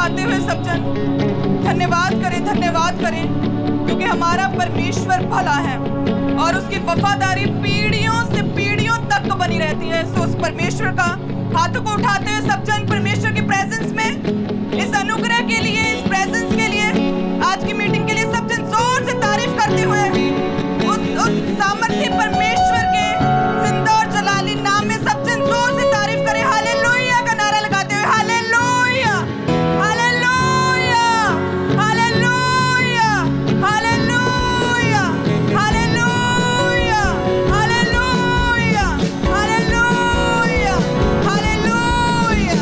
उठाते हुए सब जन धन्यवाद करें क्योंकि हमारा परमेश्वर भला है और उसकी वफादारी पीढ़ियों से पीढ़ियों तक बनी रहती है। सो उस परमेश्वर का हाथों को उठाते हुए सब जन परमेश्वर की प्रेजेंस में, इस अनुग्रह के लिए, इस प्रेजेंस के लिए, आज की मीटिंग के लिए सब जन जोर से तारीफ करते हुए उस सामर्थी परमेश्वर के जिंदा और जलाली नाम में सब जन जोर से तारीफ करें। हालेलुया का नारा लगाते हुए hallelujah, hallelujah, hallelujah, hallelujah, hallelujah, hallelujah, hallelujah, hallelujah.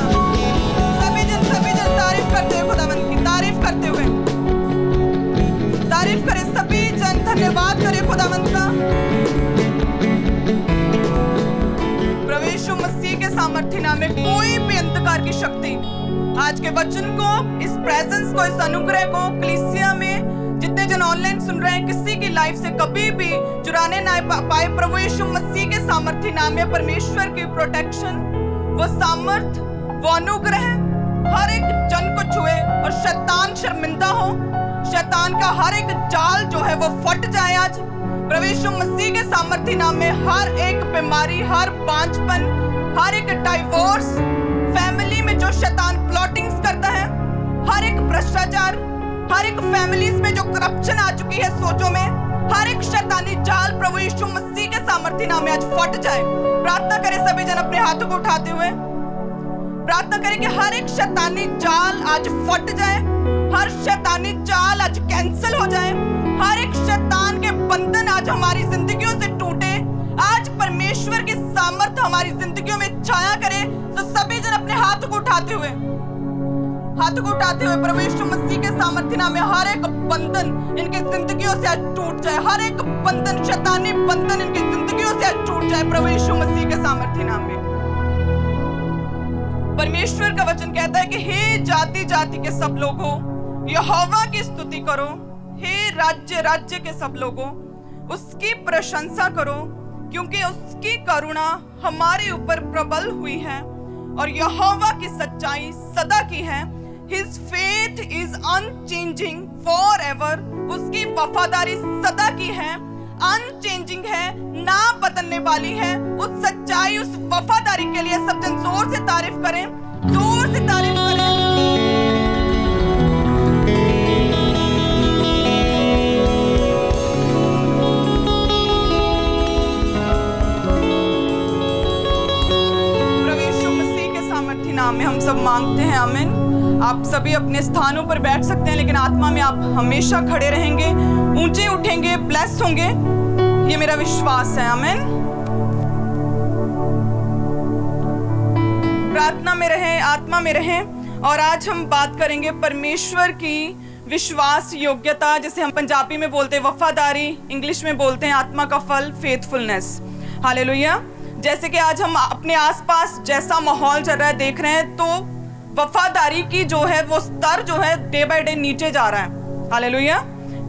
सभी जन तारीफ करते हुए खुदावंद की तारीफ करते हुए तारीफ करें। सभी जन धन्यवाद करें खुदावंद का। प्रभु यीशु मसीह के सामर्थ्य नाम में कोई भी अंधकार की शक्ति आज के वचन को, इस प्रेजेंस को, इस अनुग्रह को कलीसिया में जितने जन ऑनलाइन सुन रहे हैं, किसी की लाइफ से कभी भी चुराने ना पाए। प्रभु यीशु मसीह के सामर्थ्य नाम में परमेश्वर की प्रोटेक्शन, वो सामर्थ, वो अनुग्रह हर एक जन को छुए और शैतान शर्मिंदा हो, शैतान का हर एक जाल जो है वो फट जाए। आज प्रभु यीशु मसीह के सामर्थ्य नाम में हर एक बीमारी, हर बांझपन, हर एक डाइवोर्स, फैमिली में जो शैतान प्लॉटिंग्स करता है, हर एक भ्रष्टाचार, हर एक फैमिलीज में जो करप्शन आ चुकी है सोचों में, हर एक शैतानी जाल प्रभु यीशु मसीह के सामर्थ्य नाम में आज फट जाए। प्रार्थना करें सभी जन अपने हाथों को उठाते हुए, प्रार्थना करें कि हर एक शैतानी जाल आज फट जाए, हर शैतानी जाल आज कैंसिल हो जाए, हर एक शैतान के बंधन आज हमारी जिंदगियों से टूटे। आज परमेश्वर की सामर्थ हमारी जिंदगियों में छाया करे। तो सभी जन अपने हाथों को उठाते हुए प्रभु यीशु मसीह के सामर्थ्य नाम में हर एक बंधन इनकी जिंदगियों से आज टूट जाए, हर एक बंधन, शैतानी बंधन इनकी जिंदगियों से आज टूट जाए प्रभु यीशु मसीह के सामर्थ्य नाम में। परमेश्वर का वचन कहता है कि हे जाति जाति के सब लोगों, यहोवा की स्तुति करो, हे राज्य राज्य के सब लोगों, उसकी प्रशंसा करो, क्योंकि उसकी करुणा हमारे ऊपर प्रबल हुई है और यहोवा की सच्चाई सदा की है। His faith is unchanging forever, उसकी वफादारी सदा की है, अनचेंजिंग है, ना बदलने वाली है। उस सच्चाई, उस वफादारी के लिए सब जन जोर से तारीफ करें, जोर से तारीफ करें। नाम में हम सब मांगते हैं, आमीन। आप सभी अपने स्थानों पर बैठ सकते हैं, लेकिन आत्मा में आप हमेशा खड़े रहेंगे, ऊंचे उठेंगे, ब्लेस होंगे, ये मेरा विश्वास है, आमीन। प्रार्थना में रहें, आत्मा में रहें। और आज हम बात करेंगे परमेश्वर की विश्वास योग्यता, जिसे हम पंजाबी में बोलते हैं वफादारी, इंग्लिश में बोलते हैं आत्मा का फल, फेथफुलनेस। हालेलुया। जैसे कि आज हम अपने आसपास जैसा माहौल चल रहा है देख रहे हैं, तो वफादारी की जो है वो स्तर जो है डे बाय डे नीचे जा रहा है। हालेलुया।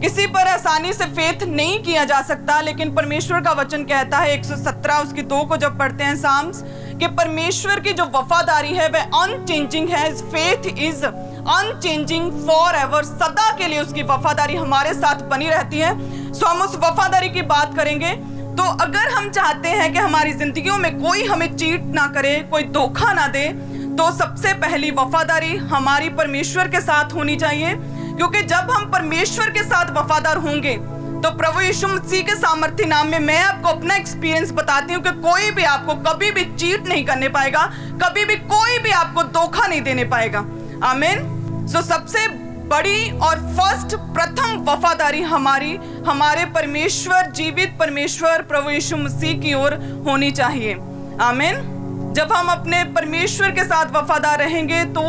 किसी पर आसानी से फेथ नहीं किया जा सकता, लेकिन परमेश्वर का वचन कहता है 117 उसकी 2 को जब पढ़ते हैं साम्स, कि परमेश्वर की जो वफादारी है वह अनचेंजिंग है। फेथ इज अनचेंजिंग फॉरएवर, सदा के लिए उसकी वफादारी हमारे साथ बनी रहती है। सो हम उस वफादारी की बात करेंगे। तो अगर हम चाहते हैं कि हमारी जिंदगियों में कोई हमें चीट ना करे, कोई धोखा ना दे, तो सबसे पहली वफादारी हमारी परमेश्वर के साथ होनी चाहिए। क्योंकि जब हम परमेश्वर के साथ वफादार होंगे तो प्रभु यीशु मसीह के सामर्थ्य नाम में मैं आपको अपना एक्सपीरियंस बताती हूँ कि कोई भी आपको कभी भी चीट नहीं करने पाएगा, कभी भी कोई भी आपको धोखा नहीं देने पाएगा, आमीन। सो सबसे बड़ी और फर्स्ट, प्रथम वफादारी हमारे परमेश्वर, जीवित परमेश्वर प्रभु यीशु मसीह की ओर होनी चाहिए, आमीन। जब हम अपने परमेश्वर के साथ वफादार रहेंगे तो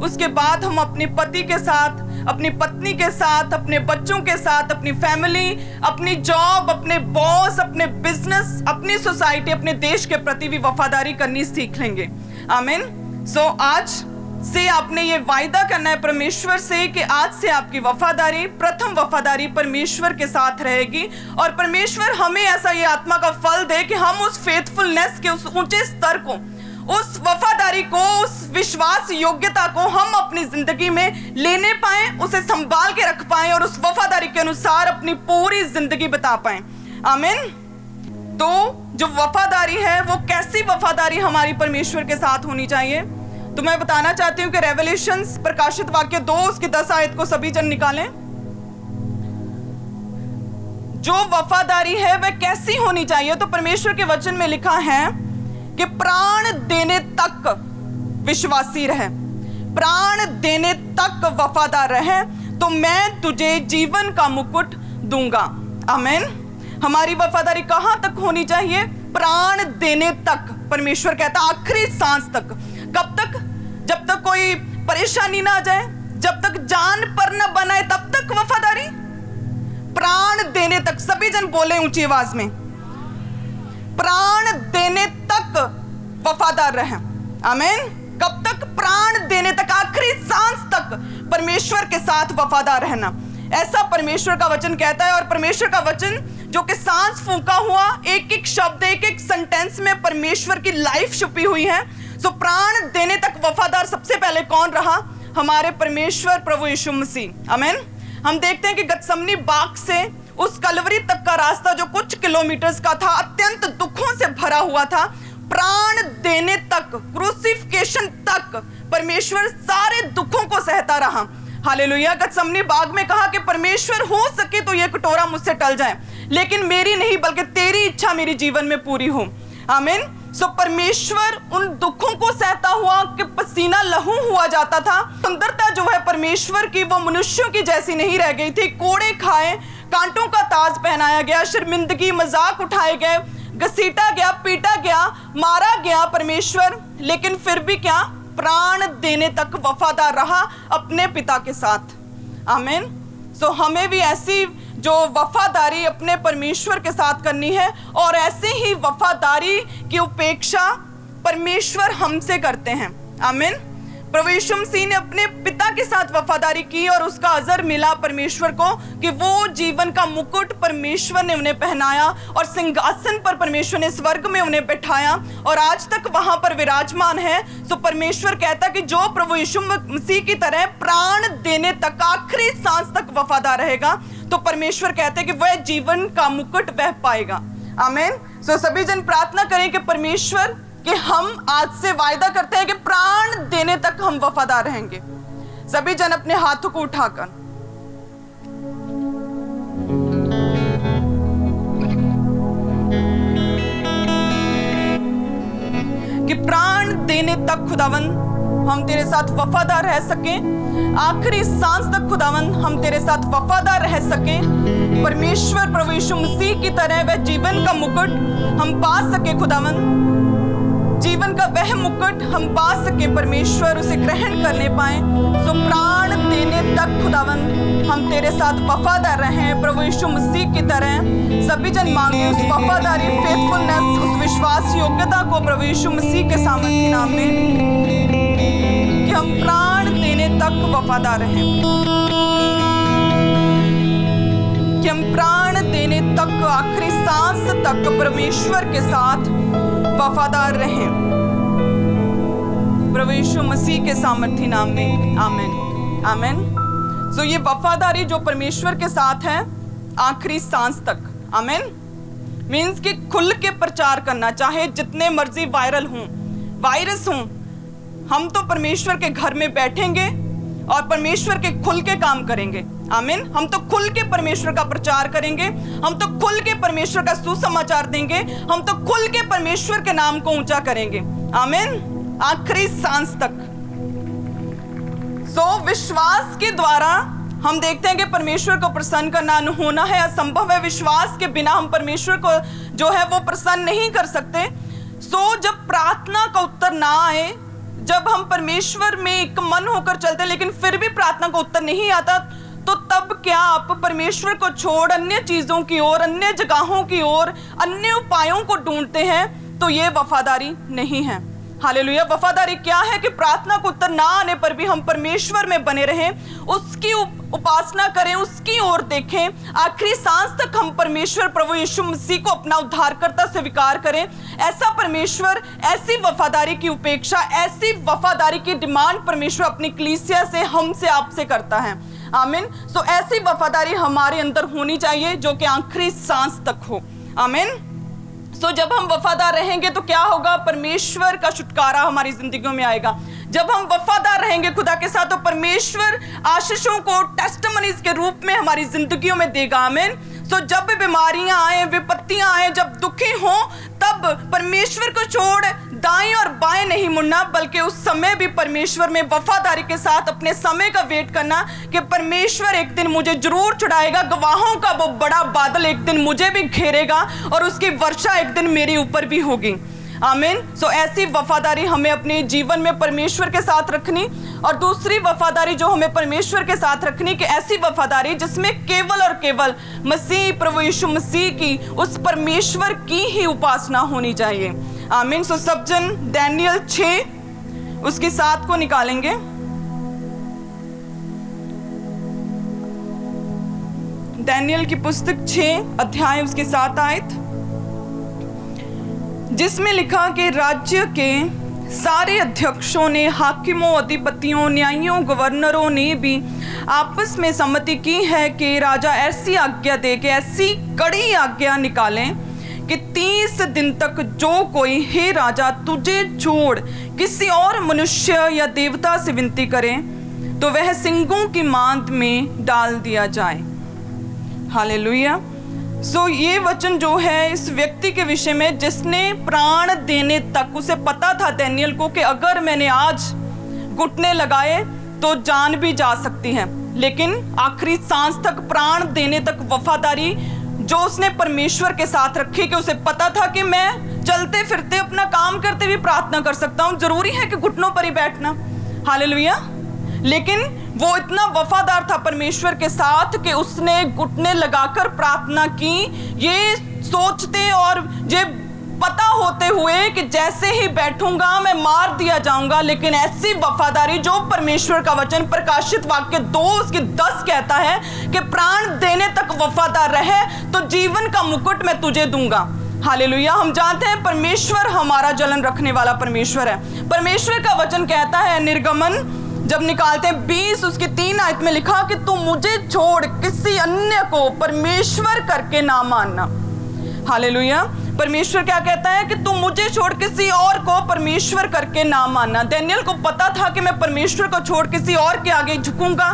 उसके बाद हम अपने पति के साथ, अपनी पत्नी के साथ, अपने बच्चों के साथ, अपनी फैमिली, अपनी जॉब, अपने बॉस, अपने बिजनेस, अपनी सोसाइटी, अपने देश के प्रति भी वफादारी करनी सीख लेंगे, आमीन। सो आज से आपने ये वायदा करना है परमेश्वर से कि आज से आपकी वफादारी, प्रथम वफादारी परमेश्वर के साथ रहेगी और परमेश्वर हमें ऐसा ये आत्मा का फल दे कि हम उस फेथफुलनेस के उस ऊंचे स्तर को, उस वफादारी को, उस विश्वास योग्यता को हम अपनी जिंदगी में लेने पाए, उसे संभाल के रख पाए और उस वफादारी के अनुसार अपनी पूरी जिंदगी बिता पाए। आमीन। तो जो वफादारी है वो कैसी वफादारी हमारी परमेश्वर के साथ होनी चाहिए, तो मैं बताना चाहती हूं कि रेवलेशंस प्रकाशित वाक्य 2 उसकी 10 आयत को सभी जन निकालें। जो वफादारी है वह कैसी होनी चाहिए, तो परमेश्वर के वचन में लिखा है कि प्राण देने तक विश्वासी रहे, प्राण देने तक वफादार रहे, तो मैं तुझे जीवन का मुकुट दूंगा। आमीन। हमारी वफादारी कहां तक होनी चाहिए? प्राण देने तक। परमेश्वर कहता आखिरी सांस तक। कब तक? जब तक कोई परेशानी ना आ जाए, जब तक जान पर न बनाए, तब तक वफादारी। प्राण देने तक। सभी जन बोले ऊंची आवाज में, प्राण देने तक वफादार रहे। आमीन। कब तक? प्राण देने तक, आखिरी सांस तक परमेश्वर के साथ वफादार रहना, ऐसा परमेश्वर का वचन कहता है। और परमेश्वर का वचन जो कि सांस फूंका हुआ, एक एक शब्द, एक एक सेंटेंस में परमेश्वर की लाइफ छुपी हुई है। सो प्राण देने तक वफादार सबसे पहले कौन रहा? हमारे परमेश्वर प्रभु यीशु मसीह। आमीन। हम देखते हैं कि गतसमनी बाग से उस कलवरी तक का रास्ता जो कुछ किलोमीटर्स का था, अत्यंत दुखों से भरा हुआ था। प्राण देने तक, क्रूसिफिकेशन तक परमेश्वर सारे दुखों को सहता रहा। हालेलुया। गतसमनी बाग में कहा कि परमेश्वर हो सके तो यह कटोरा मुझसे टल जाए, लेकिन मेरी नहीं बल्कि तेरी इच्छा मेरे जीवन में पूरी हो। आमीन। सो परमेश्वर उन दुखों को सहता हुआ कि पसीना लहू हुआ जाता था। सुंदरता जो है परमेश्वर की वो मनुष्यों की जैसी नहीं रह गई थी। कोड़े खाए, कांटों का ताज पहनाया गया, शर्मिंदगी मजाक उठाए गए, घसीटा गया, पीटा गया, मारा गया परमेश्वर, लेकिन फिर भी क्या? प्राण देने तक वफादार रहा अपने पिता के साथ। आमीन। सो हमें भी ऐसी जो वफादारी अपने परमेश्वर के साथ करनी है, और ऐसे ही वफादारी की उपेक्षा परमेश्वर हमसे करते हैं। आमीन। प्रभु यीशु मसीह ने अपने पिता के साथ वफादारी की और उसका अजर मिला परमेश्वर को कि वो जीवन का मुकुट परमेश्वर ने उन्हें पहनाया और सिंहासन पर परमेश्वर ने स्वर्ग में उन्हें बैठाया और आज तक वहां पर विराजमान है। तो परमेश्वर कहता कि जो प्रभु यीशु मसीह की तरह प्राण देने तक, आखिरी सांस तक वफादार रहेगा, तो परमेश्वर कहते कि वह जीवन का मुकुट वह पाएगा। आमीन। सो सभी जन प्रार्थना करें कि परमेश्वर कि हम आज से वायदा करते हैं कि प्राण देने तक हम वफादार रहेंगे। सभी जन अपने हाथों को उठाकर कि प्राण देने तक खुदावन हम तेरे साथ वफादार रह सकें, आखिरी सांस तक खुदावन हम तेरे साथ वफादार रह सकें। परमेश्वर प्रभु यीशु मसीह की तरह वह जीवन का मुकुट हम पा सके खुदावन, जीवन का वह मुकुट हम पा सके परमेश्वर, उसे ग्रहण करने पाए। तो प्राण देने तक खुदावन हम तेरे साथ वफादार रहें प्रभु यीशु मसीह की तरह। सभी जन मांगे उस वफादारी, फेथफुलनेस, उस विश्वास योग्यता को प्रभु यीशु मसीह के सामर्थ्य नाम में, कि हम प्राण देने तक वफादार रहें, कि हम प्राण देने तक, आखिरी सांस तक परमेश्वर के साथ वफादार रहें प्रभु यीशु मसीह के सामर्थ्य नाम में। आमीन। आमीन। सो ये वफादारी जो परमेश्वर के साथ है आखिरी सांस तक। आमीन। मीन्स कि खुल के प्रचार करना, चाहे जितने मर्जी वायरल हों, वायरस हों, हम तो परमेश्वर के घर में बैठेंगे और परमेश्वर के खुल के काम करेंगे। आमीन। हम तो खुल के परमेश्वर का प्रचार करेंगे, हम तो खुल के परमेश्वर का सुसमाचार देंगे, हम तो खुल के परमेश्वर के नाम को ऊंचा करेंगे। आमीन। आखिरी सांस तक। सो विश्वास के द्वारा हम देखते हैं कि परमेश्वर को प्रसन्न करना होना है असंभव है। विश्वास के बिना हम परमेश्वर को जो है वो प्रसन्न नहीं कर सकते। सो जब प्रार्थना का उत्तर ना आए, जब हम परमेश्वर में एक मन होकर चलते लेकिन फिर भी प्रार्थना का उत्तर नहीं आता, तो तब क्या आप परमेश्वर को छोड़ अन्य चीजों की ओर, अन्य जगहों की ओर, अन्य उपायों को ढूंढते हैं, तो ये वफादारी नहीं है। हालेलुया। वफादारी क्या है कि प्रार्थना को उत्तर ना आने पर भी हम परमेश्वर में बने रहें, उसकी उपासना करें, उसकी ओर देखें, आखिरी सांस तक हम परमेश्वर प्रभु यीशु मसीह को अपना उद्धारकर्ता स्वीकार करें। ऐसा परमेश्वर, ऐसी वफादारी की उपेक्षा, ऐसी वफादारी की डिमांड परमेश्वर अपनी कलीसिया से, हमसे, आपसे करता है। आमीन। सो ऐसी वफादारी हमारे अंदर होनी चाहिए जो कि आखिरी सांस तक हो। आमीन। सो जब हम वफादार रहेंगे तो क्या होगा? परमेश्वर का छुटकारा हमारी जिंदगियों में आएगा। जब हम वफादार रहेंगे खुदा के साथ तो परमेश्वर आशीषों को टेस्टिमनीज के रूप में हमारी जिंदगियों में देगा। आमीन। सो जब भी बीमारियां आए, विपत्तियां आए, जब दुखी हो, तब परमेश्वर को छोड़ दाएं और बाएं नहीं मुड़ना, बल्कि उस समय भी परमेश्वर में वफादारी के साथ अपने समय का वेट करना कि परमेश्वर एक दिन मुझे जरूर छुड़ाएगा। गवाहों का वो बड़ा बादल एक दिन मुझे भी घेरेगा और उसकी वर्षा एक दिन मेरे ऊपर भी होगी। आमीन। सो ऐसी वफादारी हमें अपने जीवन में परमेश्वर के साथ रखनी। और दूसरी वफादारी जो हमें परमेश्वर के साथ रखनी कि ऐसी वफादारी जिसमें केवल और केवल मसीह, प्रभु यीशु मसीह की, उस परमेश्वर की ही उपासना होनी चाहिए। आमीन। सो सब जन दानियेल 6 उसकी 7 को निकालेंगे। दानियेल की पुस्तक 6 अध्याय उसके 7 आयत, जिसमें लिखा कि राज्य के सारे अध्यक्षों ने, हाकिमों, अधिपतियों, न्यायियों, गवर्नरों ने भी आपस में सहमति की है कि राजा ऐसी आज्ञा दे कि ऐसी कड़ी आज्ञा निकालें कि 30 दिन तक जो कोई, हे राजा, तुझे छोड़ किसी और मनुष्य या देवता से विनती करे तो वह सिंगों की मांद में डाल दिया जाए। हालेलुया। सो ये वचन जो है इस व्यक्ति के विषय में जिसने प्राण देने तक, उसे पता था दानियेल को कि अगर मैंने आज घुटने लगाए तो जान भी जा सकती है, लेकिन आखिरी सांस तक, प्राण देने तक वफादारी जो उसने परमेश्वर के साथ रखी कि उसे पता था कि मैं चलते फिरते अपना काम करते भी प्रार्थना कर सकता हूँ, जरूरी है कि घुटनों पर ही बैठना। हालेलुया। लेकिन वो इतना वफादार था परमेश्वर के साथ कि उसने घुटने लगाकर प्रार्थना की, ये सोचते और ये पता होते हुए कि जैसे ही बैठूंगा मैं मार दिया जाऊंगा। लेकिन ऐसी वफादारी जो परमेश्वर का वचन प्रकाशित वाक्य 2 उसकी 10 कहता है कि प्राण देने तक वफादार रहे तो जीवन का मुकुट मैं तुझे दूंगा। हालेलुया। हम जानते हैं परमेश्वर हमारा जलन रखने वाला परमेश्वर है। परमेश्वर का वचन कहता है, निर्गमन जब निकालते हैं 20 उसकी 3 आयत में लिखा कि तू मुझे छोड़ किसी अन्य को परमेश्वर करके ना मानना। हालेलुया। परमेश्वर क्या कहता है कि तू मुझे छोड़ किसी और को परमेश्वर करके ना मानना। दानियेल को पता था कि मैं परमेश्वर को छोड़ किसी और के आगे झुकूंगा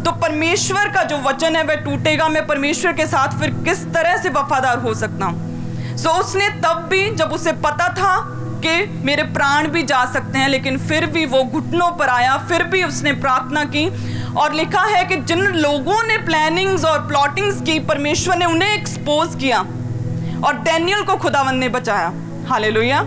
तो परमेश्वर का जो वचन है वह टूटेगा। मैं परमेश्वर के साथ फिर किस तरह से वफादार हो सकता हूँ। सो उसने तब भी, जब उसे पता था कि मेरे प्राण भी जा सकते हैं, लेकिन फिर भी वो घुटनों पर आया, फिर भी उसने प्रार्थना की। और लिखा है कि जिन लोगों ने प्लानिंग्स और प्लॉटिंग्स की, परमेश्वर ने उन्हें एक्सपोज किया और दानियेल को खुदावंद ने बचाया। हालेलुया।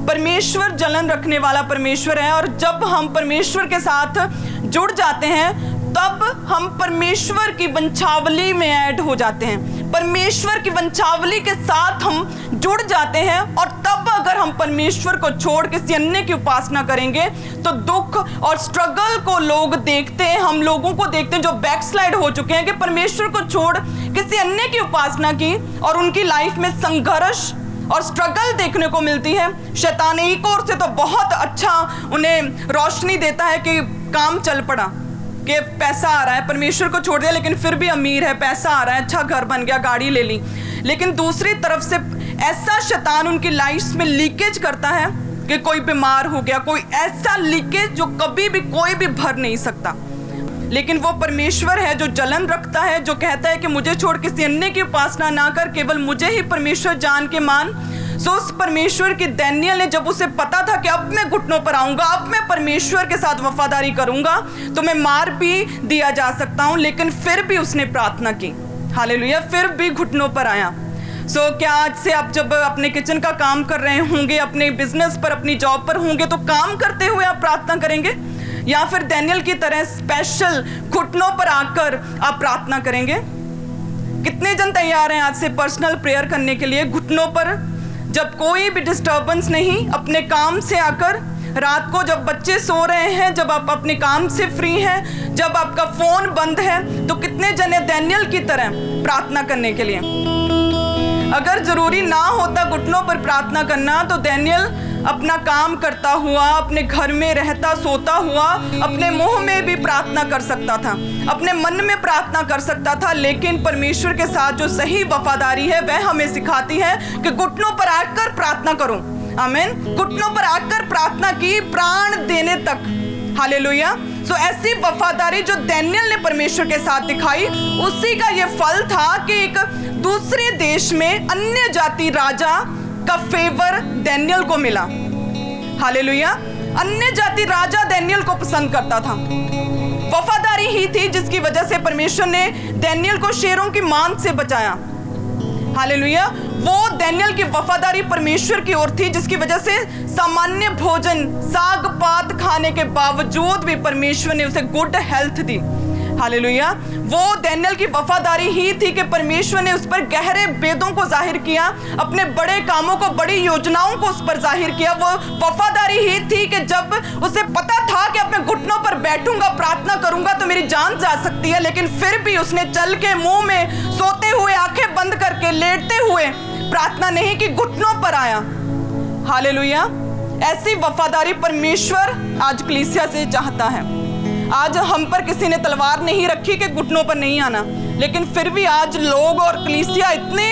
परमेश्वर जलन रखने वाला परमेश्वर है और जब हम परमेश्वर के साथ जुड़ जाते हैं तब हम परमेश्वर की वंशावली में ऐड हो जाते हैं, परमेश्वर की वंशावली के साथ हम जुड़ जाते हैं। और तब अगर हम परमेश्वर को छोड़ किसी अन्य की उपासना करेंगे तो दुख और स्ट्रगल को लोग देखते हैं, हम लोगों को देखते हैं जो बैकस्लाइड हो चुके हैं कि परमेश्वर को छोड़ किसी अन्य की उपासना की और उनकी लाइफ में संघर्ष और स्ट्रगल देखने को मिलती है। शैतान एक ओर से तो बहुत अच्छा उन्हें रोशनी देता है कि काम चल पड़ा, कि पैसा आ रहा है, परमेश्वर को छोड़ दिया लेकिन फिर भी अमीर है, पैसा आ रहा है, अच्छा घर बन गया, गाड़ी ले ली। लेकिन दूसरी तरफ से ऐसा शैतान उनकी लाइफ में लीकेज करता है कि कोई बीमार हो गया, कोई ऐसा लीकेज जो कभी भी कोई भी भर नहीं सकता। लेकिन वो परमेश्वर है जो जलन रखता है, जो कहता है कि मुझे छोड़ किसी अन्य की उपासना ना कर, केवल मुझे ही परमेश्वर जान के मान। सो उस परमेश्वर की दानियेल ने, जब उसे पता था कि अब मैं घुटनों पर आऊंगा, अब मैं परमेश्वर के साथ वफादारी करूंगा तो मैं मार भी दिया जा सकता हूं, लेकिन फिर भी उसने प्रार्थना की। हालेलुया। फिर भी घुटनों पर आया। सो क्या आज से आप जब अपने किचन का काम कर रहे होंगे, अपने बिजनेस पर, अपनी जॉब पर होंगे तो काम करते हुए आप प्रार्थना करेंगे या फिर दानियेल की तरह स्पेशल घुटनों पर आकर आप प्रार्थना करेंगे? कितने जन तैयार हैं आज से पर्सनल प्रेयर करने के लिए, घुटनों पर जब कोई भी डिस्टर्बेंस नहीं, अपने काम से आकर रात को जब बच्चे सो रहे हैं, जब आप अपने काम से फ्री हैं, जब आपका फोन बंद है, तो कितने जने डैनियल की तरह प्रार्थना करने के लिए, अगर जरूरी ना होता घुटनों पर प्रार्थना करना, तो डैनियल अपना काम करता हुआ, अपने घर में रहता सोता हुआ, अपने मुंह में भी प्रार्थना कर सकता था, अपने मन में प्रार्थना कर सकता था। लेकिन परमेश्वर के साथ जो सही वफादारी है वह हमें सिखाती है कि घुटनों पर आकर प्रार्थना करो। आमीन। घुटनों पर आकर प्रार्थना की, प्राण देने तक। हालेलुया। सो ऐसी वफादारी जो डैनियल ने परमेश्वर के साथ दिखाई, उसी का ये फल था कि एक दूसरे देश में अन्य जाति राजा का फेवर डैनियल को मिला। हालेलुया। अन्य जाति राजा डैनियल को पसंद करता था। वफादारी ही थी जिसकी वजह से परमेश्वर ने डैनियल को शेरों की मांद से बचाया। हालेलुया। वो डैनियल की वफादारी परमेश्वर की ओर थी, जिसकी वजह से सामान्य भोजन, साग पात खाने के बावजूद भी परमेश्वर ने उसे गुड हेल्थ दी। हालेलुया। वो डैनियल की वफादारी ही थी कि परमेश्वर ने उस पर गहरे वेदों को जाहिर किया, अपने बड़े कामों को, बड़ी योजनाओं को उस पर जाहिर किया। वो वफादारी ही थी कि जब उसे पता था कि अपने घुटनों पर बैठूंगा, प्रार्थना करूंगा तो मेरी जान जा सकती है, लेकिन फिर भी उसने चल के मुंह में सोते हुए, आंखें बंद करके, लेटते हुए प्रार्थना नहीं की, घुटनों पर आया। हालेलुया। ऐसी वफादारी परमेश्वर आज कलीसिया से चाहता है। आज हम पर किसी ने तलवार नहीं रखी कि घुटनों पर नहीं आना, लेकिन फिर भी आज लोग और कलीसिया इतने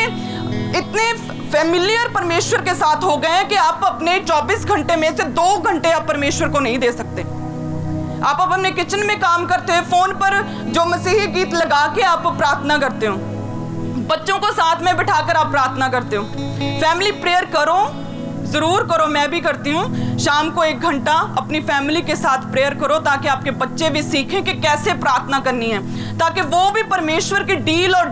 फेमिलियर परमेश्वर के साथ हो गए हैं कि आप अपने 24 घंटे में से 2 घंटे आप परमेश्वर को नहीं दे सकते। आप अपने किचन में काम करते हो, फोन पर जो मसीही गीत लगा के आप प्रार्थना करते हो, बच्चों को साथ में बिठाकर आप प्रार्थना करते हो। फैमिली प्रेयर करो, जरूर करो, मैं भी करती हूँ। शाम को 1 घंटा अपनी फैमिली के साथ प्रेयर करो, ताकि आपके बच्चे भी सीखें कि कैसे प्रार्थना करनी है, ताकि वो भी परमेश्वर की डील और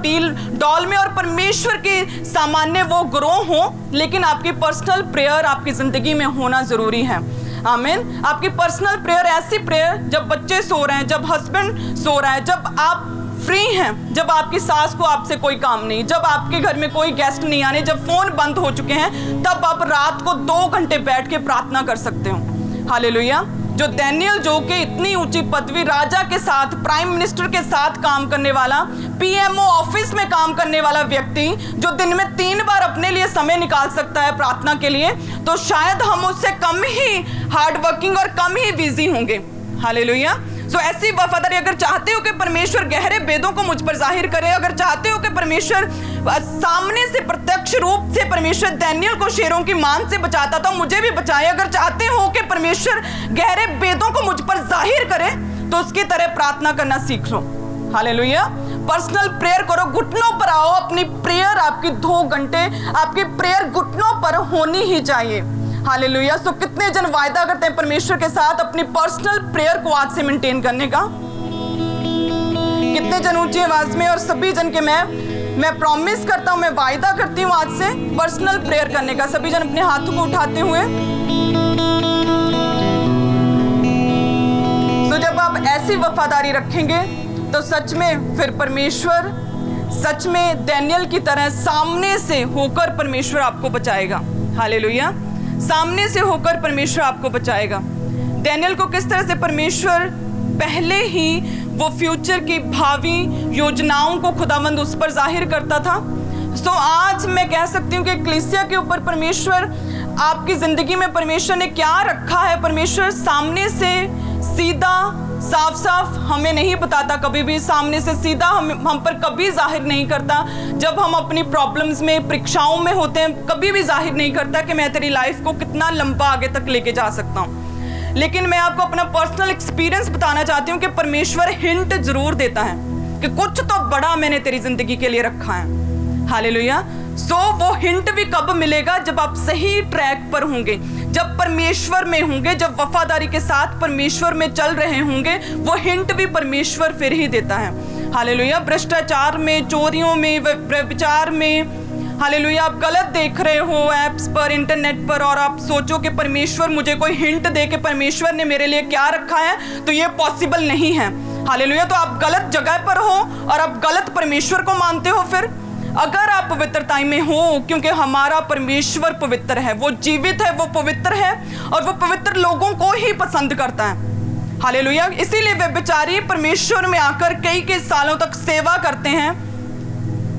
डॉल में और परमेश्वर के सामान्य वो ग्रो हो। लेकिन आपकी पर्सनल प्रेयर आपकी जिंदगी में होना जरूरी है। आमीन। आपकी पर्सनल प्रेयर, ऐसी प्रेयर जब बच्चे सो रहे हैं, जब हस्बैंड सो रहा है, जब आप फ्री हैं, जब आपकी सास को आपसे कोई काम नहीं, जब आपके घर में कोई गेस्ट नहीं आने, जब फोन बंद हो चुके हैं, तब आप रात को 2 घंटे बैठ के प्रार्थना कर सकते हो। हालेलुया। जो डैनियल, जो कि इतनी ऊंची पदवी, राजा के साथ, प्राइम मिनिस्टर के साथ काम करने वाला, पीएमओ ऑफिस में काम करने वाला व्यक्ति, जो दिन में 3 बार अपने लिए समय निकाल सकता है प्रार्थना के लिए, तो शायद हम उससे कम ही हार्ड वर्किंग और कम ही बिजी होंगे। हालेलुया। सो ऐसी वफादारी, अगर चाहते हो कि परमेश्वर गहरे वेदों को मुझ पर जाहिर करे, अगर चाहते हो कि परमेश्वर सामने से प्रत्यक्ष रूप से परमेश्वर डैनियल को शेरों की मांद से बचाता था, मुझे भी बचाए, अगर चाहते हो कि परमेश्वर गहरे वेदों को मुझ पर जाहिर करे, तो उसकी तरह प्रार्थना करना सीख लो। हालेलुया। पर्सनल प्रेयर करो, घुटनों पर आओ। अपनी प्रेयर, आपकी 2 घंटे आपकी प्रेयर घुटनों पर होनी ही चाहिए। हालेलुया। सो कितने जन वायदा करते हैं परमेश्वर के साथ अपनी पर्सनल प्रेयर को आज से मेंटेन करने का? कितने जन ऊंची आवाज में, और सभी जन के मैं प्रॉमिस करता हूं, मैं वायदा करती हूं आज से पर्सनल प्रेयर करने का। सभी जन अपने हाथों को उठाते हुए। तो जब आप ऐसी वफादारी रखेंगे तो सच में फिर परमेश्वर, सच में डैनियल की तरह सामने से होकर परमेश्वर आपको बचाएगा। हालेलुया। सामने से होकर परमेश्वर आपको बचाएगा। डैनियल को किस तरह से परमेश्वर पहले ही वो फ्यूचर की भावी योजनाओं को खुदावंद उस पर जाहिर करता था। सो आज मैं कह सकती हूँ कि कलीसिया के ऊपर परमेश्वर, आपकी जिंदगी में परमेश्वर ने क्या रखा है, परमेश्वर सामने से सीधा साफ साफ हमें नहीं बताता, कभी भी सामने से सीधा हम पर कभी जाहिर नहीं करता। जब हम अपनी प्रॉब्लम्स में, परीक्षाओं में होते हैं, कभी भी जाहिर नहीं करता कि मैं तेरी लाइफ को कितना लंबा आगे तक लेके जा सकता हूँ। लेकिन मैं आपको अपना पर्सनल एक्सपीरियंस बताना चाहती हूँ कि परमेश्वर हिंट जरूर देता है कि कुछ तो बड़ा मैंने तेरी जिंदगी के लिए रखा है। हालेलुया। सो वो हिंट भी कब मिलेगा? जब आप सही ट्रैक पर होंगे, जब परमेश्वर में होंगे, जब वफादारी के साथ परमेश्वर में चल रहे होंगे, वो हिंट भी परमेश्वर फिर ही देता है। हालेलुया। भ्रष्टाचार में, चोरियों में, व्यभिचार में, हालेलुया, आप गलत देख रहे हो ऐप्स पर, इंटरनेट पर, और आप सोचो कि परमेश्वर मुझे कोई हिंट दे कि परमेश्वर ने मेरे लिए क्या रखा है, तो ये पॉसिबल नहीं है। हालेलुया। तो आप गलत जगह पर हो और आप गलत परमेश्वर को मानते हो। फिर अगर आप पवित्रता में हो, क्योंकि हमारा परमेश्वर पवित्र है, वो जीवित है, वो पवित्र है और वो पवित्र लोगों को ही पसंद करता है। हालेलुया। इसीलिए वे बेचारी परमेश्वर में आकर कई सालों तक सेवा करते हैं,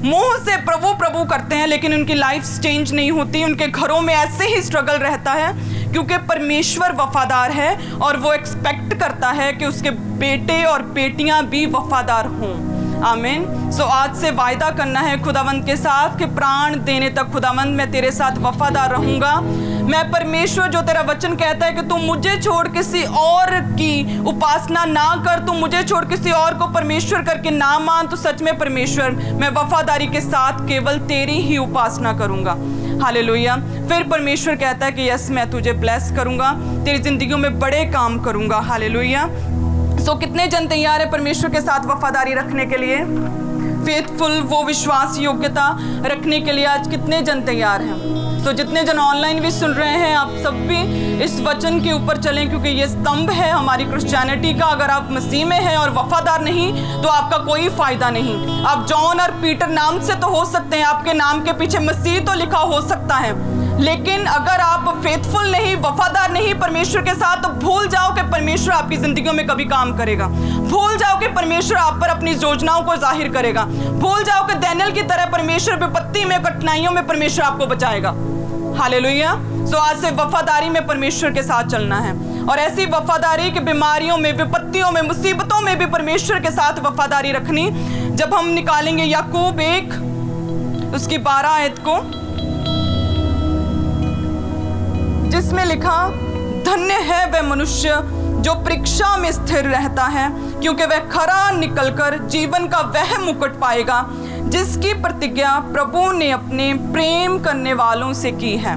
मुंह से प्रभु प्रभु करते हैं, लेकिन उनकी लाइफ चेंज नहीं होती। उनके घरों में ऐसे ही स्ट्रगल रहता है, क्योंकि परमेश्वर वफादार है और वो एक्सपेक्ट करता है कि उसके बेटे और बेटियां भी वफादार हों। आमीन। सो आज से वायदा करना है खुदावंद के साथ कि प्राण देने तक खुदावंद मैं तेरे साथ वफादार रहूंगा। मैं परमेश्वर, जो तेरा वचन कहता है कि तू मुझे छोड़ किसी और की उपासना ना कर, तू मुझे छोड़ किसी और को परमेश्वर करके ना मान, तो सच में परमेश्वर मैं वफादारी के साथ केवल तेरी ही उपासना करूंगा। हालेलुया। फिर परमेश्वर कहता है कि यस, मैं तुझे ब्लेस करूंगा, तेरी जिंदगियों में बड़े काम करूंगा। हालेलुया। सो कितने जन तैयार है परमेश्वर के साथ वफादारी रखने के लिए? फेथफुल, वो विश्वास योग्यता रखने के लिए आज कितने जन तैयार हैं? तो जितने जन ऑनलाइन भी सुन रहे हैं, आप सब भी इस वचन के ऊपर चलें, क्योंकि ये स्तंभ है हमारी क्रिश्चियनिटी का। अगर आप मसीह में हैं और वफादार नहीं, तो आपका कोई फायदा नहीं। आप जॉन और पीटर नाम से तो हो सकते हैं, आपके नाम के पीछे मसीह तो लिखा हो सकता है, लेकिन अगर आप फेथफुल नहीं, वफादार नहीं परमेश्वर के साथ, तो भूल जाओ कि परमेश्वर आपकी जिंदगियों में कभी काम करेगा। भूल जाओ कि परमेश्वर आप पर अपनी योजनाओं को जाहिर करेगा। भूल जाओ कि दानियेल की तरह परमेश्वर विपत्ति में, कठिनाइयों में परमेश्वर आपको बचाएगा। हालेलुया। सो आज से वफादारी में परमेश्वर के साथ चलना है, और ऐसी वफादारी कि बीमारियों में, विपत्तियों में, मुसीबतों में भी परमेश्वर के साथ वफादारी रखनी। जब हम निकालेंगे याकूब 1 उसकी 12 आयत को, जिसमें लिखा, धन्य है वह मनुष्य जो परीक्षा में स्थिर रहता है, क्योंकि वह खरा निकलकर जीवन का वह मुकुट पाएगा जिसकी प्रतिज्ञा प्रभु ने अपने प्रेम करने वालों से की है।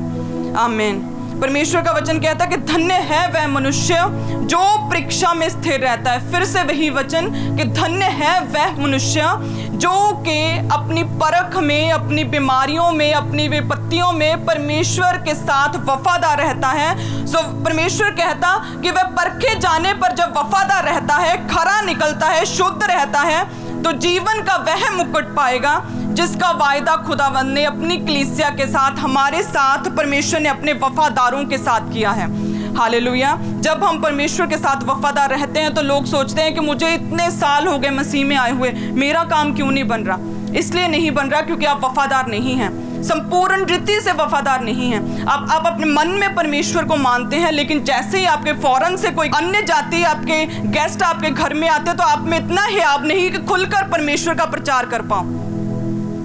आमीन। परमेश्वर का वचन कहता है कि धन्य है वह मनुष्य जो परीक्षा में स्थिर रहता है। फिर से वही वचन कि धन्य है वह मनुष्य जो कि अपनी परख में, अपनी बीमारियों में, अपनी विपत्तियों में परमेश्वर के साथ वफादार रहता है। सो परमेश्वर कहता कि वह परखे जाने पर जब वफादार रहता है, खरा निकलता है, शुद्ध रहता है, तो जीवन का वह मुकुट पाएगा जिसका वायदा खुदावंद ने अपनी कलीसिया के साथ, हमारे साथ, परमेश्वर ने अपने वफादारों के साथ किया है। हालेलुया। जब हम परमेश्वर के साथ वफादार रहते हैं तो लोग सोचते हैं कि मुझे इतने साल हो गए मसीह में आए हुए, मेरा काम क्यों नहीं बन रहा? इसलिए नहीं बन रहा क्योंकि आप वफादार नहीं हैं, संपूर्ण रीति से वफादार नहीं हैं। आप अपने मन में परमेश्वर को मानते हैं, लेकिन जैसे ही आपके फौरन से कोई अन्य जाति, आपके गेस्ट आपके घर में आते, तो आप में इतना हियाब नहीं कि खुलकर परमेश्वर का प्रचार कर पाओ।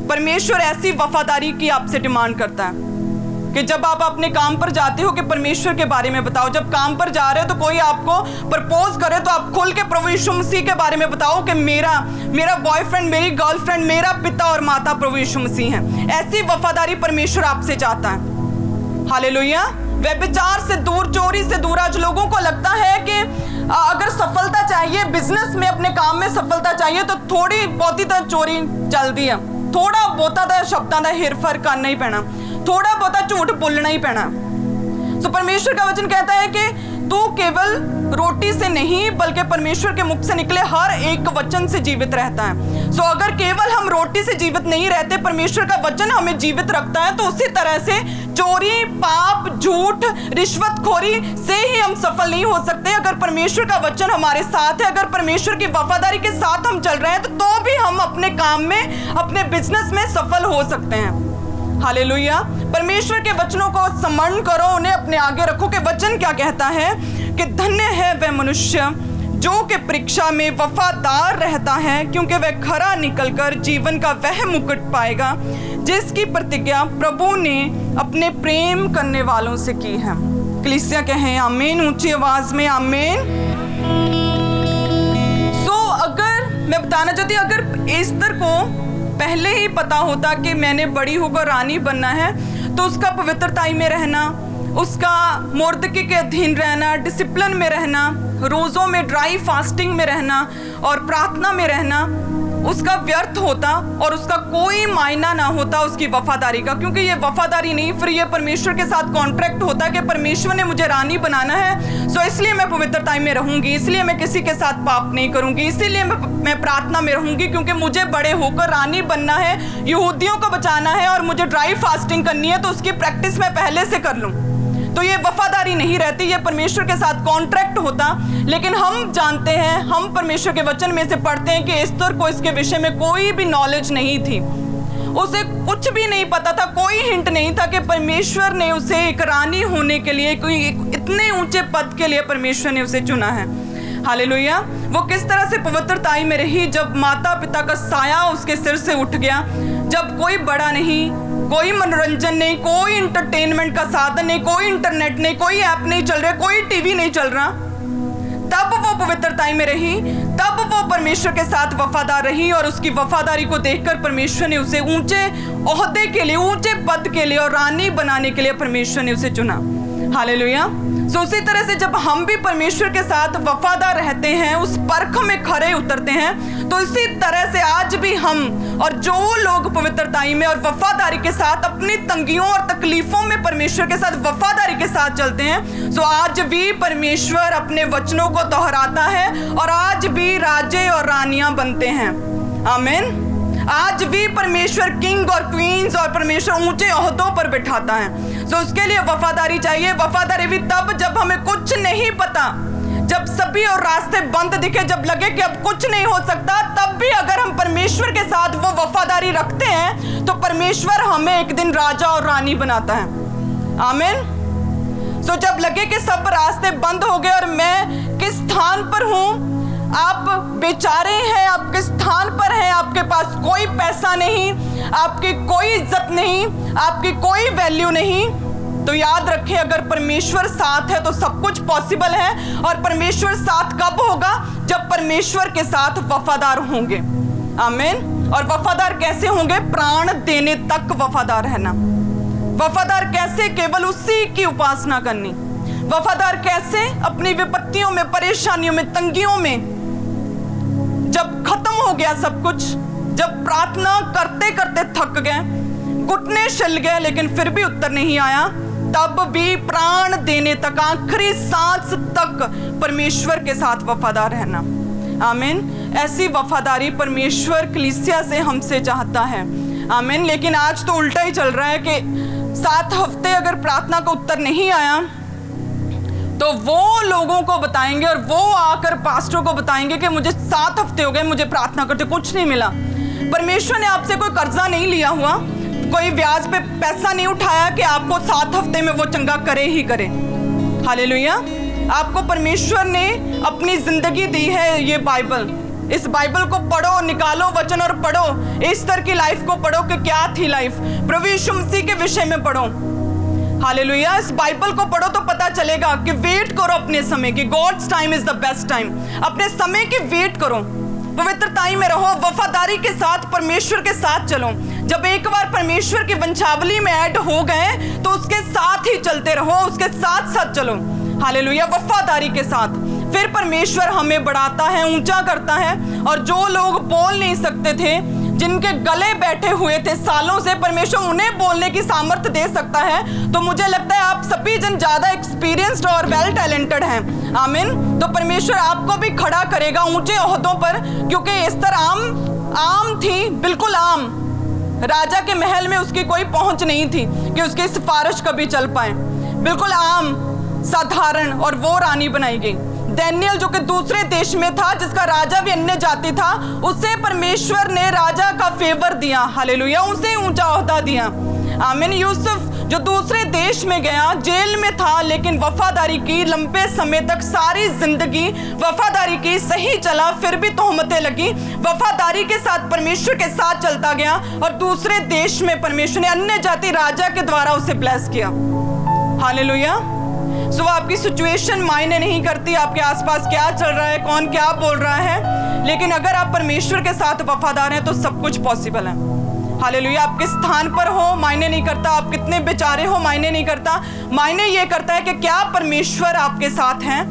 परमेश्वर ऐसी वफादारी की आपसे डिमांड करता है कि जब आप अपने काम पर जाते हो कि परमेश्वर के बारे में बताओ। जब काम पर जा रहे हो तो कोई आपको प्रपोज करे तो आप खुल के प्रभु यीशु मसीह के बारे में बताओ कि मेरा बॉयफ्रेंड, मेरी गर्लफ्रेंड, मेरा पिता और माता प्रभु यीशु मसीह हैं। ऐसी वफादारी परमेश्वर आपसे चाहता है। हालेलुया। व्यभिचार से दूर, चोरी से दूर। आज लोगों को लगता है कि अगर सफलता चाहिए बिजनेस में, अपने काम में सफलता चाहिए, तो थोड़ी बहुती तो चोरी चलती है, थोड़ा बहुता तो शब्दां का हेरफेर करना ही पैना, थोड़ा बहुता झूठ बोलना ही पैना। तो परमेश्वर का वचन कहता है कि तू केवल रोटी से नहीं बल्कि परमेश्वर के मुख से निकले हर एक वचन से जीवित रहता है। सो अगर केवल हम रोटी से जीवित नहीं रहते, परमेश्वर का वचन हमें जीवित रखता है, तो उसी तरह से चोरी, पाप, झूठ, रिश्वतखोरी से ही हम सफल नहीं हो सकते। अगर परमेश्वर का वचन हमारे साथ है, अगर परमेश्वर की वफादारी के साथ हम चल रहे हैं, तो भी हम अपने काम में, अपने बिजनेस में सफल हो सकते हैं। हालेलुया। परमेश्वर के वचनों को स्मरण करो, उन्हें अपने आगे रखो कि वचन क्या कहता है कि धन्य है वह मनुष्य जो कि परीक्षा में वफादार रहता है, क्योंकि वह खरा निकलकर जीवन का वह मुकुट पाएगा जिसकी प्रतिज्ञा प्रभु ने अपने प्रेम करने वालों से की है। कलीसिया कहें आमीन ऊंची आवाज में, आमीन। सो अगर मैं बताना चाहती, अगर एस्तर को पहले ही पता होता कि मैंने बड़ी होकर रानी बनना है, तो उसका पवित्रता में रहना, उसका मोर्दकी के अधीन रहना, डिसिप्लिन में रहना, रोज़ों में ड्राई फास्टिंग में रहना और प्रार्थना में रहना उसका व्यर्थ होता और उसका कोई मायना ना होता उसकी वफादारी का, क्योंकि ये वफादारी नहीं, फिर ये परमेश्वर के साथ कॉन्ट्रैक्ट होता कि परमेश्वर ने मुझे रानी बनाना है, सो इसलिए मैं पवित्रता में रहूंगी, इसलिए मैं किसी के साथ पाप नहीं करूंगी, इसीलिए मैं प्रार्थना में रहूंगी, क्योंकि मुझे बड़े होकर रानी बनना है, यहूदियों को बचाना है और मुझे ड्राई फास्टिंग करनी है, तो उसकी प्रैक्टिस मैं पहले से कर लूं। तो ये वफादारी नहीं रहती, ये परमेश्वर के साथ कॉन्ट्रैक्ट होता। लेकिन हम जानते हैं, हम परमेश्वर के वचन में से पढ़ते हैं कि एस्थर को इसके विषय में कोई भी नॉलेज नहीं थी, उसे कुछ भी नहीं पता था, कोई हिंट नहीं था कि परमेश्वर ने उसे एक रानी होने के लिए, कोई इतने ऊंचे पद के लिए परमेश्वर ने उसे चुना है। हालेलुया। वो किस तरह से पवित्रताई में रही जब माता पिता का साया उसके सिर से उठ गया, जब कोई बड़ा नहीं, कोई मनोरंजन नहीं, कोई इंटरटेनमेंट का साधन नहीं, कोई इंटरनेट नहीं, कोई ऐप नहीं चल रहा, कोई टीवी नहीं चल रहा, तब वो पवित्रताई में रही, तब वो परमेश्वर के साथ वफादार रही और उसकी वफादारी को देखकर परमेश्वर ने उसे ऊंचे ओहदे के लिए, ऊंचे पद के लिए और रानी बनाने के लिए परमेश्वर ने उसे चुना। हालेलुया। सो उसी तरह से जब हम भी परमेश्वर के साथ वफादार रहते हैं, उस परख में खरे उतरते हैं, तो इसी तरह से आज भी हम और जो लोग पवित्रताई में और वफादारी के साथ अपनी तंगियों और तकलीफों में परमेश्वर के साथ वफादारी के साथ चलते हैं, सो आज भी परमेश्वर अपने वचनों को दोहराता है और आज भी राजे और रानियां बनते हैं। आमीन। आज भी परमेश्वर किंग और क्वींस और परमेश्वर ऊंचे ओहदों पर बिठाता है। सो उसके लिए वफादारी चाहिए। वफादारी भी तब जब हमें कुछ नहीं पता, जब सभी और रास्ते बंद दिखे, जब लगे कि अब कुछ नहीं हो सकता, तब भी अगर हम परमेश्वर के साथ वो वफादारी रखते हैं तो परमेश्वर हमें एक दिन राजा और रानी बनाता है। आमीन। सो जब लगे कि सब रास्ते बंद हो गए और मैं किस स्थान पर हूं, आप बेचारे हैं, आप किस स्थान पर हैं, आपके पास कोई पैसा नहीं, आपकी कोई इज्जत नहीं, आपकी कोई वैल्यू नहीं, तो याद रखें अगर परमेश्वर साथ है तो सब कुछ पॉसिबल है। और परमेश्वर साथ कब होगा? जब परमेश्वर के साथ वफादार होंगे। आमीन। और वफादार कैसे होंगे? प्राण देने तक वफादार रहना। वफादार कैसे? केवल उसी की उपासना करनी। वफादार कैसे? अपनी विपत्तियों में, परेशानियों में, तंगियों में, जब खत्म हो गया सब कुछ, जब प्रार्थना करते करते थक गए, घुटने छिल गए, लेकिन फिर भी उत्तर नहीं आया, तब भी प्राण देने तक, आखिरी सांस तक परमेश्वर के साथ वफादार रहना। आमीन। ऐसी वफादारी परमेश्वर कलीसिया से हमसे चाहता है। आमीन। लेकिन आज तो उल्टा ही चल रहा है कि 7 हफ्ते अगर प्रार्थना का उत्तर नहीं आया तो वो लोगों को बताएंगे और वो आकर पास्टरों को बताएंगे कि मुझे 7 हफ्ते हो गए, मुझे प्रार्थना करते कुछ नहीं मिला। परमेश्वर ने आपसे कोई कर्जा नहीं लिया हुआ, कोई ब्याज पे पैसा नहीं उठाया कि आपको 7 हफ्ते में वो चंगा करे ही करे। हालेलुया। आपको परमेश्वर ने अपनी जिंदगी दी है, ये बाइबल, इस बाइबल को पढ़ो, निकालो वचन और पढ़ो। एस्थर की लाइफ को पढ़ो कि क्या थी लाइफ, प्रभु यीशु मसीह के विषय में पढ़ो। हालेलुया। इस बाइबल को पढ़ो तो पता चलेगा कि वेट करो अपने समय की। God's time is the best time. अपने समय की वेट करो, पवित्रताई में रहो, वफादारी के साथ परमेश्वर के साथ चलो। जब एक बार परमेश्वर की वंशावली में ऐड हो गए तो उसके साथ ही चलते रहो, उसके साथ साथ चलो। हालेलुया। वफादारी के साथ फिर परमेश्वर हमें बढ़ाता है, ऊंचा करता है। और जो लोग बोल नहीं सकते थे, जिनके गले बैठे हुए थे सालों से, परमेश्वर उन्हें बोलने की सामर्थ्य दे सकता है। तो मुझे लगता है आप सभी जन ज्यादा एक्सपीरियंस्ड और वेल टैलेंटेड हैं। आमीन। तो परमेश्वर आपको भी खड़ा करेगा ऊंचे ओहदों पर, क्योंकि एस्थर आम थी, बिल्कुल आम। राजा के महल में उसकी कोई पहुंच नहीं थी कि उसकी सिफारिश कभी चल पाए, बिल्कुल आम, साधारण, और वो रानी बनाई गई। दानियल जो कि दूसरे देश में था, जिसका राजा भी अन्य जाति था, उसे परमेश्वर ने राजा का फेवर दिया। हालेलुया। उसे ऊंचा ओहदा दिया। आमीन। यूसुफ जो दूसरे देश में गया, जेल में था, लेकिन वफादारी की, लंबे समय तक सारी जिंदगी वफादारी की, सही चला, फिर भी तोहमतें लगी, वफादारी के साथ परमेश्वर के साथ चलता गया और दूसरे देश में परमेश्वर ने अन्य जाति राजा के द्वारा उसे ब्लेस किया। हालेलुया। सो आपकी सिचुएशन मायने नहीं करती, आपके आसपास क्या चल रहा है, कौन क्या बोल रहा है, लेकिन अगर आप परमेश्वर के साथ वफादार हैं तो सब कुछ पॉसिबल है। हालेलुया। आप किस स्थान पर हो मायने नहीं करता, आप कितने बेचारे हो मायने नहीं करता, मायने ये करता है कि क्या परमेश्वर आपके साथ हैं।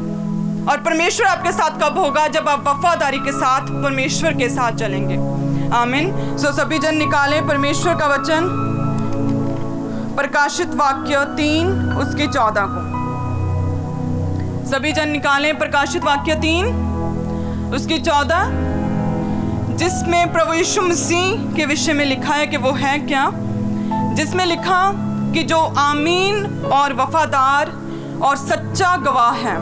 और परमेश्वर आपके साथ कब होगा? जब आप वफादारी के साथ परमेश्वर के साथ चलेंगे। आमीन। सो सभी जन निकालें परमेश्वर का वचन, प्रकाशित वाक्य 3 उसकी 14 को। सभी जन निकालें प्रकाशित वाक्य 3 उसकी 14, जिसमें प्रभु यीशु मसीह के विषय में लिखा है कि वो है क्या, जिसमें लिखा कि जो आमीन और वफादार और सच्चा गवाह है,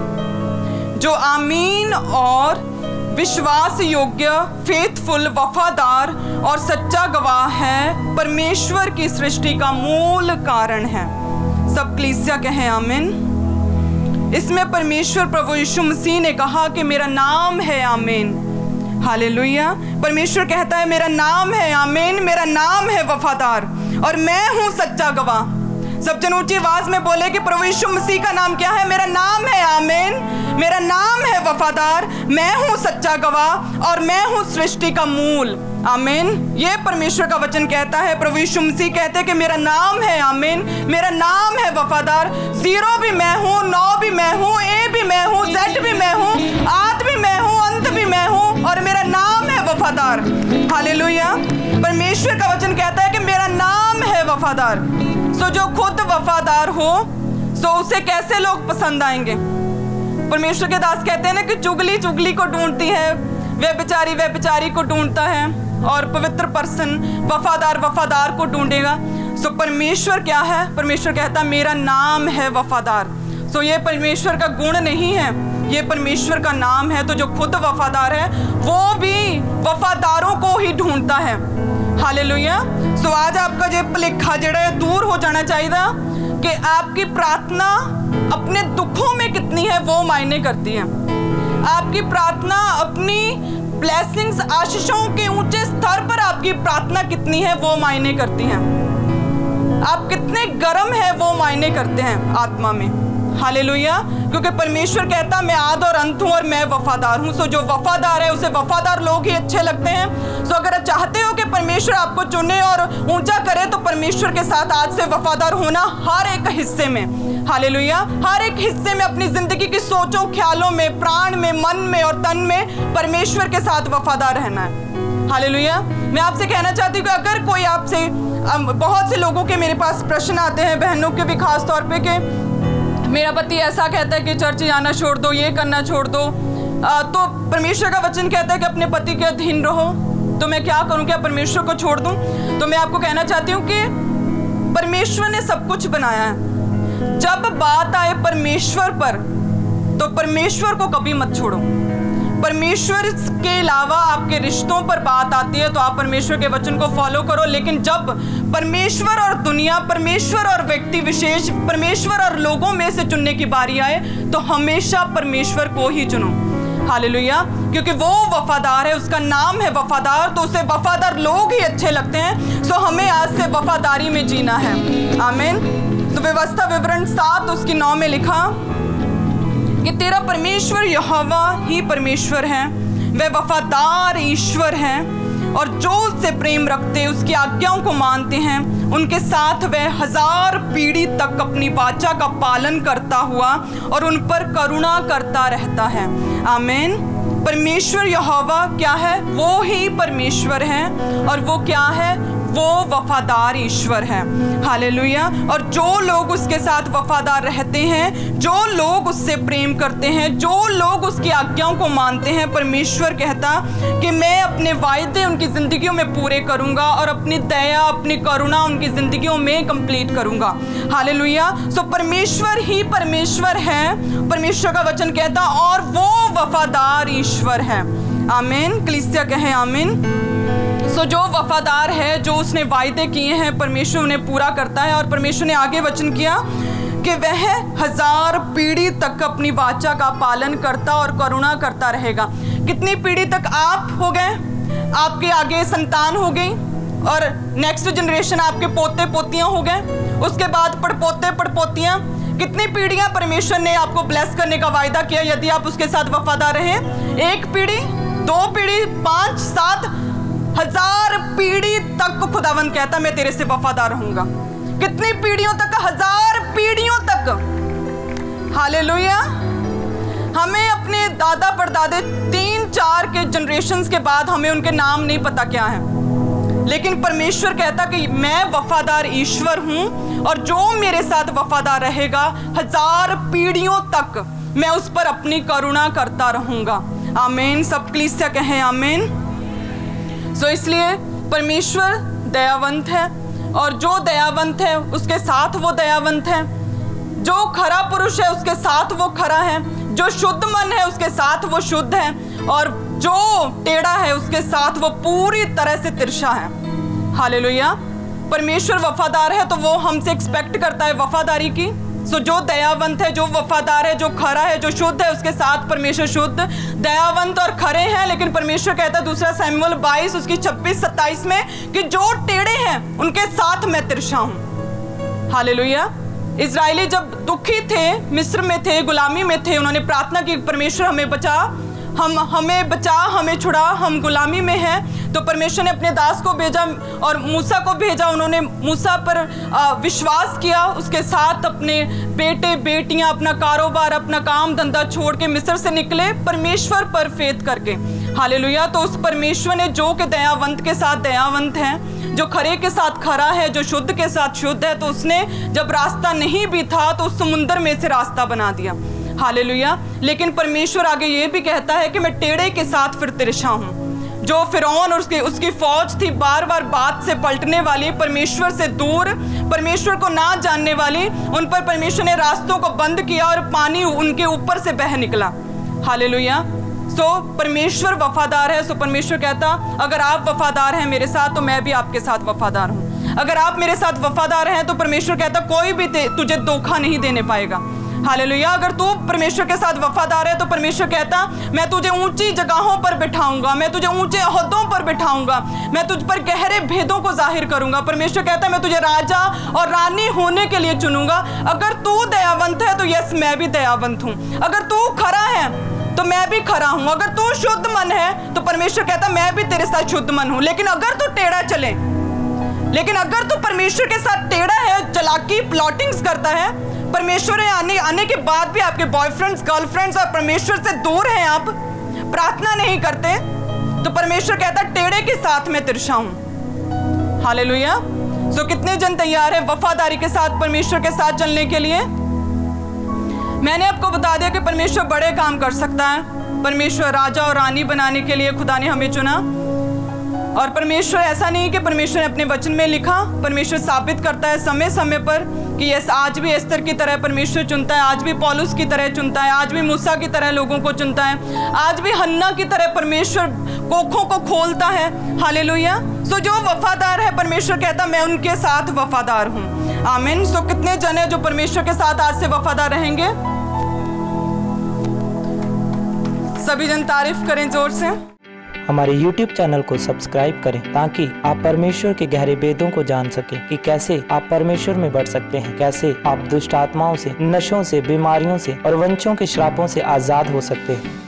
जो आमीन और विश्वास योग्य, फेथफुल, वफादार और सच्चा गवाह है, परमेश्वर की सृष्टि का मूल कारण है। सब कलीसिया कहें आमीन। इसमें परमेश्वर प्रभु यीशु मसीह ने कहा कि मेरा नाम है आमीन। हालेलुया। परमेश्वर कहता है मेरा नाम है आमीन, मेरा नाम है वफादार और मैं हूं सच्चा गवाह। सब जन ऊंची आवाज में बोले कि प्रभु यीशु मसीह का नाम क्या है? मेरा नाम है आमीन, मेरा नाम है वफादार, मैं हूं सच्चा गवाह और मैं हूं सृष्टि का मूल। आमीन। ये परमेश्वर का वचन कहता है। प्रभु यीशु मसीह कहते हैं कि मेरा नाम है आमीन, मेरा नाम है वफादार। 0 भी मैं हूँ, 9 भी मैं हूँ, ए भी मैं हूँ, जेड भी मैं हूँ, आद भी मैं हूँ, अंत भी मैं हूँ और मेरा नाम है वफादार। हालेलुया। परमेश्वर का वचन कहता है कि मेरा नाम है वफादार। सो जो खुद वफादार हो सो उसे कैसे लोग पसंद आएंगे? परमेश्वर के दास कहते हैं ना कि चुगली चुगली को ढूंढती है, वे बेचारी को ढूंढता है और पवित्र पर्सन वफादार वफादार को ढूंढेगा। सो परमेश्वर क्या है? परमेश्वर कहता मेरा नाम है वफादार। सो ये परमेश्वर का गुण नहीं है, ये परमेश्वर का नाम है। तो जो खुद वफादार है वो भी वफादारों को ही ढूंढता है। हालेलुया। सो आज आपका जो भुलेखा जड़ा दूर हो जाना चाहिए कि आपकी प्रार्थना अपने दुखों में कितनी है वो मायने करती है। आपकी प्रार्थना अपनी ब्लेसिंग्स, आशीषों के ऊंचे स्तर पर आपकी प्रार्थना कितनी है वो मायने करती है। आप कितने गर्म है वो मायने करते हैं आत्मा में। हालेलुया। क्योंकि परमेश्वर कहता मैं आद और अंत हूँ और मैं वफादार हूँ। सो जो वफादार है उसे वफादार लोग ही अच्छे लगते हैं। सो अगर आप चाहते हो कि परमेश्वर आपको चुने और ऊंचा करे तो परमेश्वर के साथ आज से वफादार होना हर एक हिस्से में। हालेलुया। हर एक हिस्से में अपनी जिंदगी की सोचों, ख्यालों में, प्राण में, मन में और तन में परमेश्वर के साथ वफादार रहना है। हालेलुया। मैं आपसे कहना चाहती हूँ कि अगर कोई आपसे, बहुत से लोगों के मेरे पास प्रश्न आते हैं, बहनों के भी खास तौर पे, कि मेरा पति ऐसा कहता है कि चर्च जाना छोड़ दो, ये करना छोड़ दो, तो परमेश्वर का वचन कहता है कि अपने पति के अधीन रहो। तो मैं क्या करूं? क्या परमेश्वर को छोड़ दूं? तो मैं आपको कहना चाहती हूं कि परमेश्वर ने सब कुछ बनाया है। जब बात आए परमेश्वर पर तो परमेश्वर को कभी मत छोड़ो। परमेश्वर के अलावा आपके रिश्तों पर बात आती है तो आप परमेश्वर के वचन को फॉलो करो। लेकिन जब परमेश्वर और दुनिया, परमेश्वर और व्यक्ति विशेष, परमेश्वर और लोगों में से चुनने की बारी आए तो हमेशा परमेश्वर को ही चुनो। हालेलुया। क्योंकि वो वफादार है, उसका नाम है वफादार, तो उसे वफादार लोग ही अच्छे लगते हैं। सो हमें आज से वफादारी में जीना है। आमीन। तो व्यवस्था विवरण 7 उसकी 9 में लिखा कि तेरा परमेश्वर यहोवा ही परमेश्वर है, वह वफादार ईश्वर है और जो उससे प्रेम रखते, उसकी आज्ञाओं को मानते हैं, उनके साथ वह 1000 पीढ़ी तक अपनी वाचा का पालन करता हुआ और उन पर करुणा करता रहता है। आमीन। परमेश्वर यहोवा क्या है? वो ही परमेश्वर है और वो क्या है? वो वफादार ईश्वर है। हालेलुया। और जो लोग उसके साथ वफादार रहते हैं, जो लोग उससे प्रेम करते हैं, जो लोग उसकी आज्ञाओं को मानते हैं, परमेश्वर कहता कि मैं अपने वायदे उनकी जिंदगियों में पूरे करूंगा और अपनी दया, अपनी करुणा उनकी जिंदगियों में कंप्लीट करूंगा। हालेलुया। सो परमेश्वर ही परमेश्वर है, परमेश्वर का वचन कहता, और वो वफादार ईश्वर है। आमीन। कलीसिया कहे आमीन। सो जो वफादार है, जो उसने वायदे किए हैं, परमेश्वर उन्हें पूरा करता है। और परमेश्वर ने आगे वचन किया कि वह 1000 पीढ़ी तक अपनी वाचा का पालन करता और करुणा करता रहेगा। कितनी पीढ़ी तक? आप हो गए, आपके आगे संतान हो गई और नेक्स्ट जनरेशन आपके पोते पोतियां हो गए, उसके बाद पड़पोते पड़पोतियां। कितनी पीढ़ियां परमेश्वर ने आपको ब्लेस करने का वायदा किया यदि आप उसके साथ वफादार रहें? 1 पीढ़ी, 2 पीढ़ी, 5, 7, 1000 पीढ़ी तक खुदावंद कहता मैं तेरे से वफादार रहूंगा। कितनी पीढ़ियों तक? 1000 पीढ़ियों तक। हालेलुया। हमें अपने दादा परदादे 3-4 के जनरेशन्स के बाद हमें उनके नाम नहीं पता क्या है। लेकिन परमेश्वर कहता कि मैं वफादार ईश्वर हूं और जो मेरे साथ वफादार रहेगा 1000 पीढ़ियों तक मैं उस पर अपनी करुणा करता रहूंगा। आमीन। सब कलीसिया कहें आमीन। सो इसलिए परमेश्वर दयावंत है और जो दयावंत है उसके साथ वो दयावंत है, जो खरा पुरुष है उसके साथ वो खरा है, जो शुद्ध मन है उसके साथ वो शुद्ध है, और जो टेढ़ा है उसके साथ वो पूरी तरह से तिरछा है। हालेलुया। परमेश्वर वफादार है तो वो हमसे एक्सपेक्ट करता है वफादारी की। सो जो दयावंत है, जो वफादार है, जो खरा है, जो शुद्ध है, उसके साथ परमेश्वर शुद्ध, दयावंत और खरे हैं। लेकिन परमेश्वर कहता है 2 शमूएल 22 उसकी 26-27 में कि जो टेढ़े हैं उनके साथ मैं तिरछा हूं। हालेलुया। इजराइली जब दुखी थे, मिस्र में थे, गुलामी में थे, उन्होंने प्रार्थना की परमेश्वर हमें बचा, हमें बचा, हमें छुड़ा, हम गुलामी में हैं। तो परमेश्वर ने अपने दास को भेजा और मूसा को भेजा। उन्होंने मूसा पर विश्वास किया, उसके साथ अपने बेटे बेटियां, अपना कारोबार, अपना काम धंधा छोड़ के मिस्र से निकले परमेश्वर पर फेथ करके। हालेलुया। तो उस परमेश्वर ने जो कि दयावंत के साथ दयावंत है, जो खरे के साथ खरा है, जो शुद्ध के साथ शुद्ध है, तो उसने जब रास्ता नहीं भी था तो उस समुंदर में से रास्ता बना दिया। हालेलुया। लेकिन परमेश्वर आगे ये भी कहता है कि मैं टेढ़े के साथ फिर तिरछा हूं। जो फिरौन और उसकी फौज थी बार बार बात से पलटने वाली, परमेश्वर से दूर, परमेश्वर को ना जानने वाली, उन पर परमेश्वर ने रास्तों को बंद किया और पानी उनके ऊपर से बह निकला। हालेलुया। सो परमेश्वर वफादार है। सो परमेश्वर कहता अगर आप वफादार हैं मेरे साथ तो मैं भी आपके साथ वफादार हूं। अगर आप मेरे साथ वफादार हैं तो परमेश्वर कहता कोई भी तुझे धोखा नहीं देने पाएगा। हालेलुया। अगर तू परमेश्वर के साथ वफादार है तो परमेश्वर कहता मैं तुझे ऊंची जगहों पर बिठाऊंगा, मैं तुझे ऊंचे ओहदों पर बिठाऊंगा, मैं तुझ पर गहरे भेदों को जाहिर करूंगा। परमेश्वर कहता मैं तुझे राजा और रानी होने के लिए चुनूंगा। अगर तू दयावंत है तो यस मैं भी दयावंत हूं। अगर तू खरा है तो मैं भी खरा हूं। अगर तू शुद्ध मन है तो परमेश्वर कहता मैं भी तेरे साथ शुद्ध मन हूं। लेकिन अगर तू टेढ़ा चले, लेकिन अगर तू परमेश्वर के साथ टेढ़ा है, चालाकी प्लॉटिंग्स करता है, परमेश्वर आने के बाद भी आपके बॉयफ्रेंड्स, गर्लफ्रेंड्स और परमेश्वर से दूर हैं, आप प्रार्थना नहीं करते, तो परमेश्वर कहता टेढ़े के साथ मैं तिरछा हूं। हालेलुया। सो कितने जन तैयार हैं वफादारी के साथ परमेश्वर के साथ चलने के लिए? मैंने आपको बता दिया कि परमेश्वर बड़े काम कर सकता है। परमेश्वर राजा और रानी बनाने के लिए खुदा ने हमें चुना। और परमेश्वर ऐसा नहीं कि परमेश्वर ने अपने वचन में लिखा, परमेश्वर साबित करता है समय समय पर कि यस आज भी एस्तर की तरह परमेश्वर चुनता है, आज भी पौलुस की तरह चुनता है, आज भी मूसा की तरह लोगों को चुनता है, आज भी हन्ना की तरह परमेश्वर कोखों को खोलता है। हालेलुया। सो जो वफादार है परमेश्वर कहता मैं उनके साथ वफादार हूँ। आमीन। सो कितने जन है जो परमेश्वर के साथ आज से वफादार रहेंगे? सभी जन तारीफ करें जोर से। हमारे YouTube चैनल को सब्सक्राइब करें ताकि आप परमेश्वर के गहरे भेदों को जान सकें कि कैसे आप परमेश्वर में बढ़ सकते हैं, कैसे आप दुष्ट आत्माओं से, नशों से, बीमारियों से और वंशों के श्रापों से आजाद हो सकते हैं।